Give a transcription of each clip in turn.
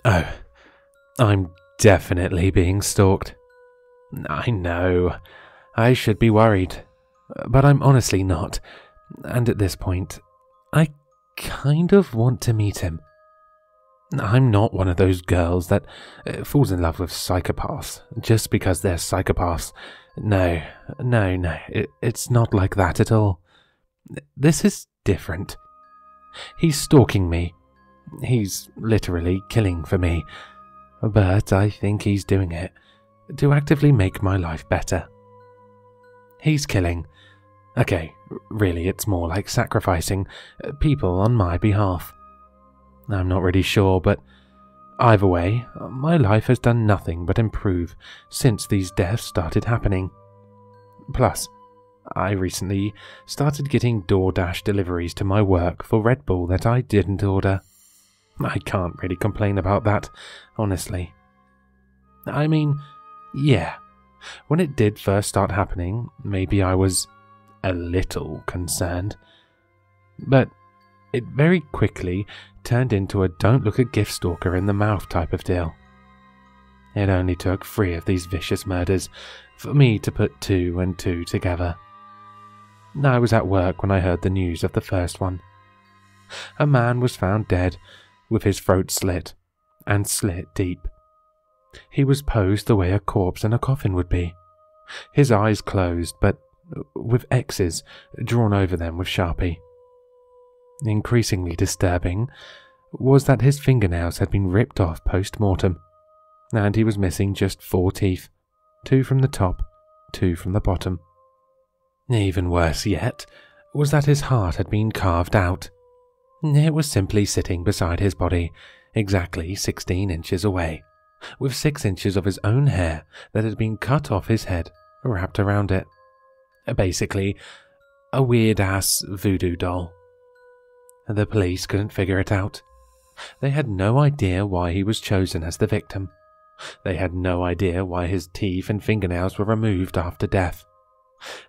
Oh, I'm definitely being stalked. I know, I should be worried, but I'm honestly not, and at this point, I kind of want to meet him. I'm not one of those girls that falls in love with psychopaths just because they're psychopaths. No, it's not like that at all. This is different. He's stalking me. He's literally killing for me. But I think he's doing it to actively make my life better. He's killing. Okay, really, it's more like sacrificing people on my behalf. I'm not really sure, but either way, my life has done nothing but improve since these deaths started happening. Plus, I recently started getting DoorDash deliveries to my work for Red Bull that I didn't order. I can't really complain about that, honestly. I mean, yeah, when it did first start happening, maybe I was a little concerned. But it very quickly turned into a don't look a gift stalker in the mouth type of deal. It only took 3 of these vicious murders for me to put 2 and 2 together. I was at work when I heard the news of the first one. A man was found dead with his throat slit, and slit deep. He was posed the way a corpse in a coffin would be, his eyes closed but with X's drawn over them with Sharpie. Increasingly disturbing was that his fingernails had been ripped off post-mortem, and he was missing just 4 teeth, 2 from the top, 2 from the bottom. Even worse yet was that his heart had been carved out. It was simply sitting beside his body, exactly 16 inches away, with 6 inches of his own hair that had been cut off his head wrapped around it. Basically, a weird-ass voodoo doll. The police couldn't figure it out. They had no idea why he was chosen as the victim. They had no idea why his teeth and fingernails were removed after death.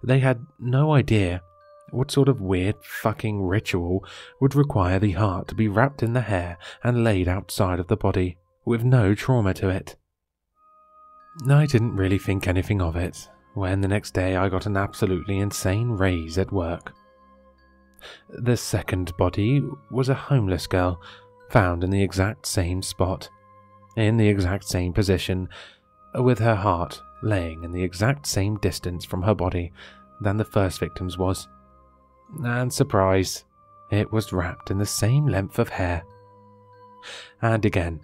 They had no idea what sort of weird fucking ritual would require the heart to be wrapped in the hair and laid outside of the body, with no trauma to it. I didn't really think anything of it, when the next day I got an absolutely insane raise at work. The second body was a homeless girl, found in the exact same spot, in the exact same position, with her heart laying in the exact same distance from her body than the first victim's was. And surprise, it was wrapped in the same length of hair. And again,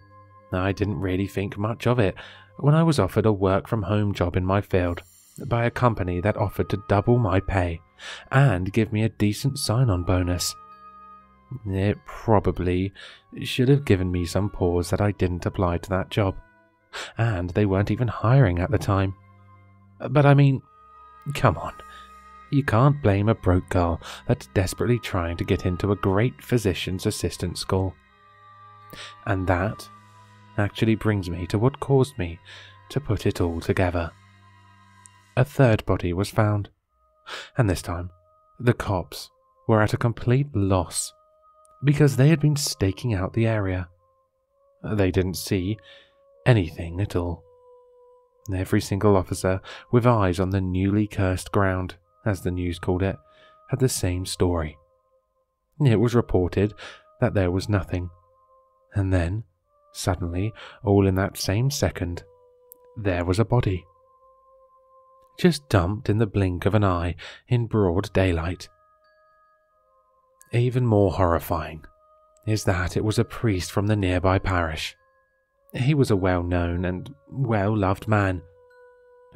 I didn't really think much of it when I was offered a work-from-home job in my field by a company that offered to double my pay and give me a decent sign-on bonus. It probably should have given me some pause that I didn't apply to that job, and they weren't even hiring at the time. But I mean, come on. You can't blame a broke girl that's desperately trying to get into a great physician's assistant school. And that actually brings me to what caused me to put it all together. A third body was found, and this time the cops were at a complete loss because they had been staking out the area. They didn't see anything at all. Every single officer with eyes on the newly cursed ground, as the news called it, had the same story. It was reported that there was nothing, and then, suddenly, all in that same second, there was a body. Just dumped in the blink of an eye in broad daylight. Even more horrifying is that it was a priest from the nearby parish. He was a well-known and well-loved man.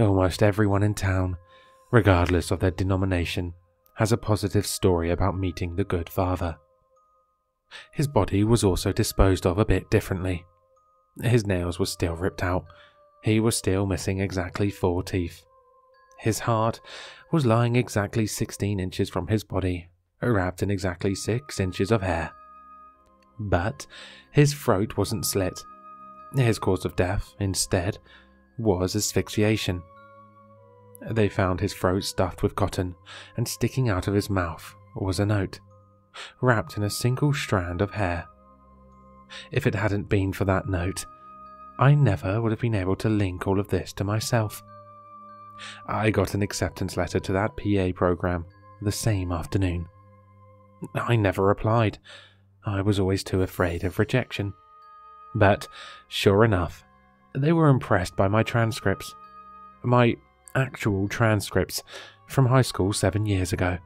Almost everyone in town, regardless of their denomination, has a positive story about meeting the good father. His body was also disposed of a bit differently. His nails were still ripped out. He was still missing exactly 4 teeth. His heart was lying exactly 16 inches from his body, wrapped in exactly 6 inches of hair. But his throat wasn't slit. His cause of death, instead, was asphyxiation. They found his throat stuffed with cotton, and sticking out of his mouth was a note, wrapped in a single strand of hair. If it hadn't been for that note, I never would have been able to link all of this to myself. I got an acceptance letter to that PA program the same afternoon. I never replied. I was always too afraid of rejection. But, sure enough, they were impressed by my transcripts. My actual transcripts from high school 7 years ago.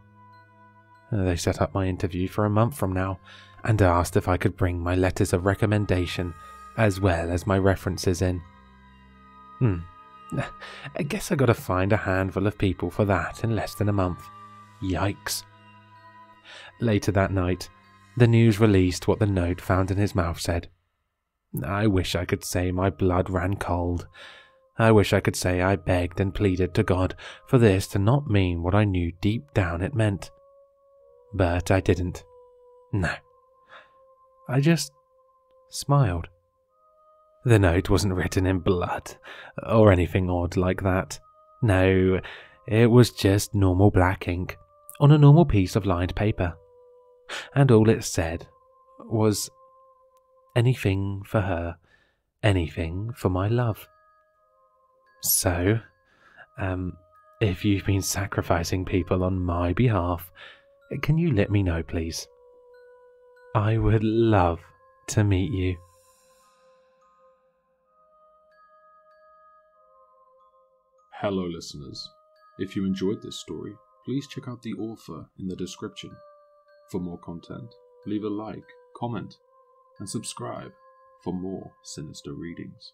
They set up my interview for a month from now and asked if I could bring my letters of recommendation as well as my references in. I guess I gotta find a handful of people for that in less than a month. Yikes. Later that night, the news released what the note found in his mouth said. I wish I could say my blood ran cold. I wish I could say I begged and pleaded to God for this to not mean what I knew deep down it meant. But I didn't. No. I just smiled. The note wasn't written in blood, or anything odd like that. No, it was just normal black ink, on a normal piece of lined paper. And all it said was, anything for her, anything for my love. So, if you've been sacrificing people on my behalf, can you let me know, please? I would love to meet you. Hello listeners, if you enjoyed this story, please check out the author in the description. For more content, leave a like, comment, and subscribe for more sinister readings.